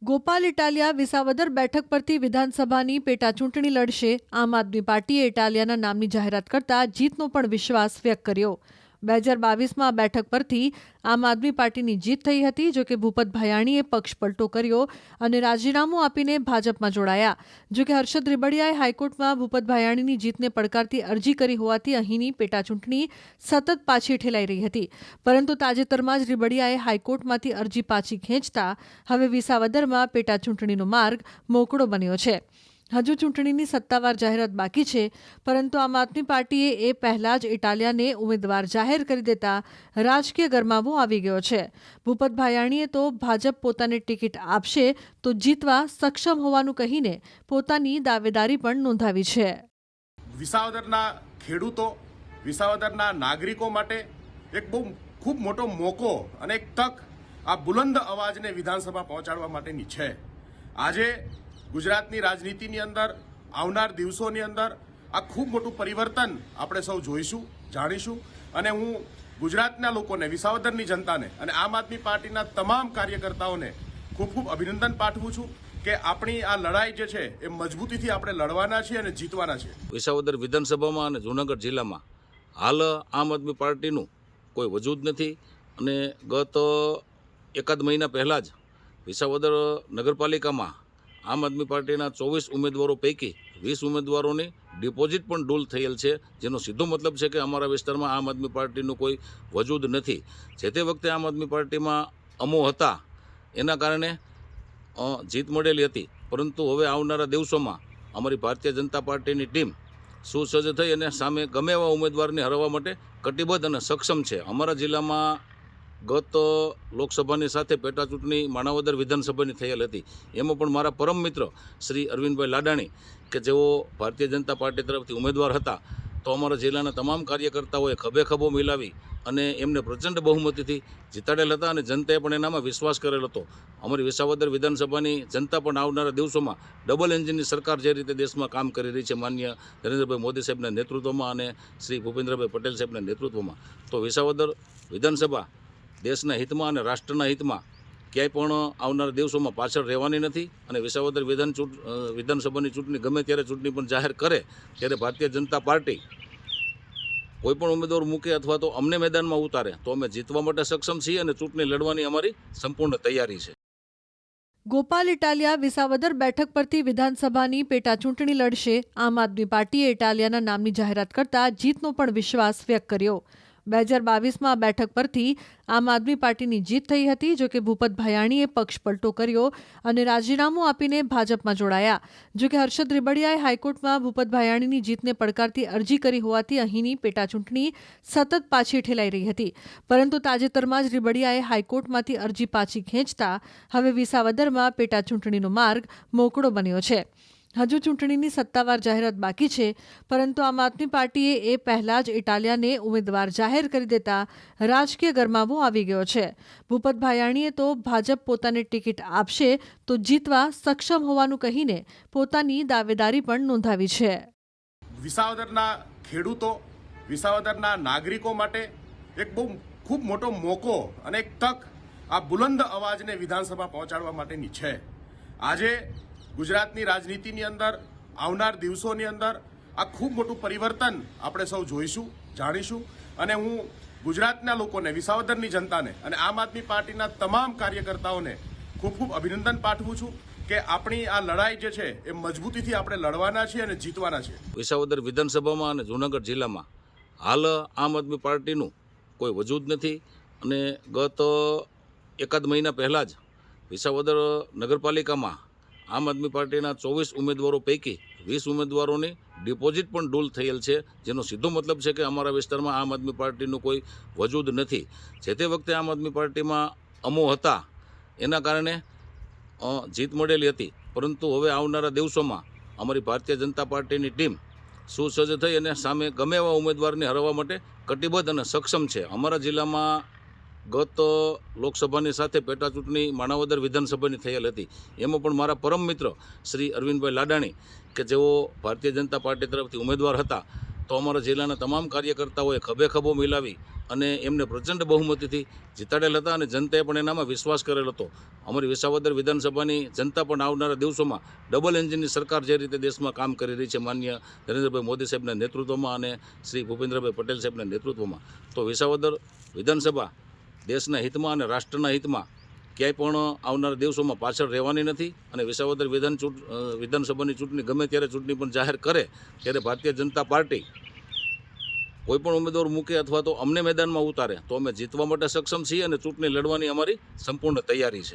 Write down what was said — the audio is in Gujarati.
ગોપાલ ઇટાલિયા વિસાવદર બેઠક પરથી વિધાનસભાની પેટા ચૂંટણી લડશે। આમ આદમી પાર્ટીએ ઇટાલિયાના નામની જાહેરાત કરતા જીતનો પણ વિશ્વાસ વ્યક્ત કર્યો। 2022માં બેઠક પરથી આમ આદમી પાર્ટીની જીત થઈ હતી, જોકે ભૂપત ભાયાણીએ પક્ષ પલટો કર્યો અને રાજીનામું આપીને ભાજપમાં જોડાયા। જોકે હર્ષદ રીબડિયાએ હાઈકોર્ટમાં ભૂપત ભાયાણીની જીતને પડકારતી અરજી કરી હોવાથી અહીંની પેટા ચૂંટણી સતત પાછી ઠેલાઈ રહી હતી, પરંતુ તાજેતરમાં જ રીબડિયાએ હાઈકોર્ટમાંથી અરજી પાછી ખેંચતા હવે વિસાવદરમાં પેટા ચૂંટણીનો માર્ગ મોકળો બન્યો છે। હજુ ચૂંટણીની સત્તાવાર જાહેરાત બાકી છે, પરંતુ આમ આદમી પાર્ટીએ એ પહેલા જ ઇટાલિયાને ઉમેદવાર જાહેર કરી દેતા રાજકીય ગરમાવો આવી ગયો છે। ભૂપત ભાયાણીએ તો ભાજપ પોતાને ટિકિટ આપશે તો જીતવા સક્ષમ હોવાનું કહીને પોતાની દાવેદારી પણ નોંધાવી છે। વિસાવદરના ખેડૂતો, વિસાવદરના નાગરિકો માટે એક બહુ ખૂબ મોટો મોકો અને એક તક આ બુલંદ અવાજને વિધાનસભા પહોંચાડવા માટેની છે। આજે ગુજરાતની રાજનીતિની અંદર આવનાર દિવસોની અંદર આ ખૂબ મોટું પરિવર્તન આપણે સૌ જોઈશું, જાણીશું અને હું ગુજરાતના લોકોને, વિસાવદરની જનતાને અને આમ આદમી પાર્ટીના તમામ કાર્યકર્તાઓને ખૂબ ખૂબ અભિનંદન પાઠવું છું કે આપણી આ લડાઈ જે છે એ મજબૂતીથી આપણે લડવાના છીએ અને જીતવાના છીએ। વિસાવદર વિધાનસભામાં અને જૂનાગઢ જિલ્લામાં હાલ આમ આદમી પાર્ટીનું કોઈ વજૂદ નથી અને ગત એકાદ મહિના પહેલાં જ વિસાવદર નગરપાલિકામાં આમ આદમી પાર્ટીના 24 ઉમેદવારો પૈકી 20 ઉમેદવારોની ડિપોઝિટ પણ ડૂલ થયેલ છે, જેનો સીધો મતલબ છે કે અમારા વિસ્તારમાં આમ આદમી પાર્ટીનું કોઈ વજૂદ નથી। જે તે વખતે આમ આદમી પાર્ટીમાં અમો હતા, એના કારણે જીત મળેલી હતી, પરંતુ હવે આવનારા દિવસોમાં અમારી ભારતીય જનતા પાર્ટીની ટીમ સુસજ્જ થઈ અને સામે ગમે એવા ઉમેદવારને હરાવવા માટે કટિબદ્ધ અને સક્ષમ છે। અમારા જિલ્લામાં ગત લોકસભાની સાથે પેટા ચૂંટણી માણાવદર વિધાનસભાની થયેલ હતી, એમાં પણ મારા પરમ મિત્ર શ્રી અરવિંદભાઈ લાડાણી કે જેઓ ભારતીય જનતા પાર્ટી તરફથી ઉમેદવાર હતા, તો અમારા જિલ્લાના તમામ કાર્યકર્તાઓએ ખભે ખભો મિલાવી અને એમને પ્રચંડ બહુમતીથી જીતાડેલ હતા અને જનતાએ પણ એનામાં વિશ્વાસ કરેલ હતો। અમારી વિસાવદર વિધાનસભાની જનતા પણ આવનારા દિવસોમાં ડબલ એન્જિનની સરકાર જે રીતે દેશમાં કામ કરી રહી છે માનનીય નરેન્દ્રભાઈ મોદી સાહેબના નેતૃત્વમાં અને શ્રી ભૂપેન્દ્રભાઈ પટેલ સાહેબના નેતૃત્વમાં, તો વિસાવદર વિધાનસભા દેશના હિતમાં અને રાષ્ટ્રના હિતમાં ક્યાંય પણ આવનારા દિવસોમાં પાછળ રહેવાની નથી અને વિસાવદર વિધાનસભાની ચૂંટણી ગમે ત્યારે ચૂંટણી પણ જાહેર કરે ત્યારે ભારતીય જનતા પાર્ટી કોઈ પણ ઉમેદવાર મૂકે અથવા તો અમને મેદાનમાં ઉતારે તો અમે જીતવા માટે સક્ષમ છીએ અને ચૂંટણી લડવાની અમારી સંપૂર્ણ તૈયારી છે। ગોપાલ ઇટાલિયા વિસાવદર બેઠક પરથી વિધાનસભાની પેટા ચૂંટણી લડશે। આમ આદમી પાર્ટીએ ઇટાલિયાના નામની જાહેરાત કરતા જીતનો પણ વિશ્વાસ વ્યક્ત કર્યો। 2022માં બેઠક પરથી આમ આદમી પાર્ટીની જીત થઈ હતી, જોકે ભૂપત ભાયાણીએ પક્ષ પલટો કર્યો અને રાજીનામું આપીને ભાજપમાં જોડાયા। જોકે હર્ષદ રીબડિયાએ હાઈકોર્ટમાં ભૂપત ભાયાણીની જીતને પડકારતી અરજી કરી હોવાથી અહીંની પેટા ચૂંટણી સતત પાછી ઠેલાઈ રહી હતી, પરંતુ તાજેતરમાં જ રીબડિયાએ હાઈકોર્ટમાંથી અરજી પાછી ખેંચતા હવે વિસાવદરમાં પેટા ચૂંટણીનો માર્ગ મોકળો બન્યો છે। હજુ ચૂંટણીની સત્તાવાર જાહેરાત બાકી છે, પરંતુ આમ આદમી પાર્ટીએ એ પહેલા જ ઇટાલિયાને ઉમેદવાર જાહેર કરી દેતા રાજકીય ગરમાવો આવી ગયો છે। ભૂપત ભાયાણીએ તો ભાજપ પોતાને ટિકિટ આપશે તો જીતવા સક્ષમ હોવાનું કહીને પોતાની દાવેદારી પણ નોંધાવી છે। વિસાવદરના ખેડૂતો, વિસાવદરના નાગરિકો માટે એક બહુ ખૂબ મોટો મોકો અને એક તક આ બુલંદ અવાજને વિધાનસભા પહોંચાડવા માટેની છે। આજે ગુજરાતની રાજનીતિની અંદર આવનાર દિવસોની અંદર આ ખૂબ મોટું પરિવર્તન આપણે સૌ જોઈશું, જાણીશું અને હું ગુજરાતના લોકોને, વિસાવદરની જનતાને અને આમ આદમી પાર્ટીના તમામ કાર્યકર્તાઓને ખૂબ ખૂબ અભિનંદન પાઠવું છું કે આપણી આ લડાઈ જે છે એ મજબૂતીથી આપણે લડવાના છીએ અને જીતવાના છીએ। વિસાવદર વિધાનસભામાં અને જૂનાગઢ જિલ્લામાં હાલ આમ આદમી પાર્ટીનું કોઈ વજૂદ નથી અને ગત એકાદ મહિના પહેલાં જ વિસાવદર નગરપાલિકામાં આમ આદમી પાર્ટીના 24 ઉમેદવારો પૈકી 20 ઉમેદવારોની ડિપોઝિટ પણ ડૂલ થયેલ છે, જેનો સીધો મતલબ છે કે અમારા વિસ્તારમાં આમ આદમી પાર્ટીનું કોઈ વજૂદ નથી। જે તે વખતે આમ આદમી પાર્ટીમાં અમો હતા, એના કારણે જીત મળેલી હતી, પરંતુ હવે આવનારા દિવસોમાં અમારી ભારતીય જનતા પાર્ટીની ટીમ સુસજ્જ થઈ અને સામે ગમે એવા ઉમેદવારને હરાવવા માટે કટિબદ્ધ અને સક્ષમ છે। અમારા જિલ્લામાં ગત લોકસભાની સાથે પેટા ચૂંટણી માણાવદર વિધાનસભાની થયેલ હતી, એમાં પણ મારા પરમ મિત્ર શ્રી અરવિંદભાઈ લાડાણી કે જેઓ ભારતીય જનતા પાર્ટી તરફથી ઉમેદવાર હતા, તો અમારા જિલ્લાના તમામ કાર્યકર્તાઓએ ખભે ખભો મિલાવી અને એમને પ્રચંડ બહુમતીથી જીતાડેલ હતા અને જનતાએ પણ એનામાં વિશ્વાસ કરેલ હતો. અમારી વિસાવદર વિધાનસભાની જનતા પણ આવનારા દિવસોમાં ડબલ એન્જિનની સરકાર જે રીતે દેશમાં કામ કરી રહી છે માનનીય નરેન્દ્રભાઈ મોદી સાહેબના નેતૃત્વમાં અને શ્રી ભૂપેન્દ્રભાઈ પટેલ સાહેબના નેતૃત્વમાં, તો વિસાવદર વિધાનસભા દેશના હિતમાં અને રાષ્ટ્રના હિતમાં ક્યાંય પણ આવનારા દિવસોમાં પાછળ રહેવાની નથી. અને વિસાવદર વિધાનસભાની ચૂંટણી ગમે ત્યારે ચૂંટણી પણ જાહેર કરે ત્યારે ભારતીય જનતા પાર્ટી કોઈ પણ ઉમેદવાર મૂકે અથવા તો અમને મેદાનમાં ઉતારે તો અમે જીતવા માટે સક્ષમ છીએ અને ચૂંટણી લડવાની અમારી સંપૂર્ણ તૈયારી છે.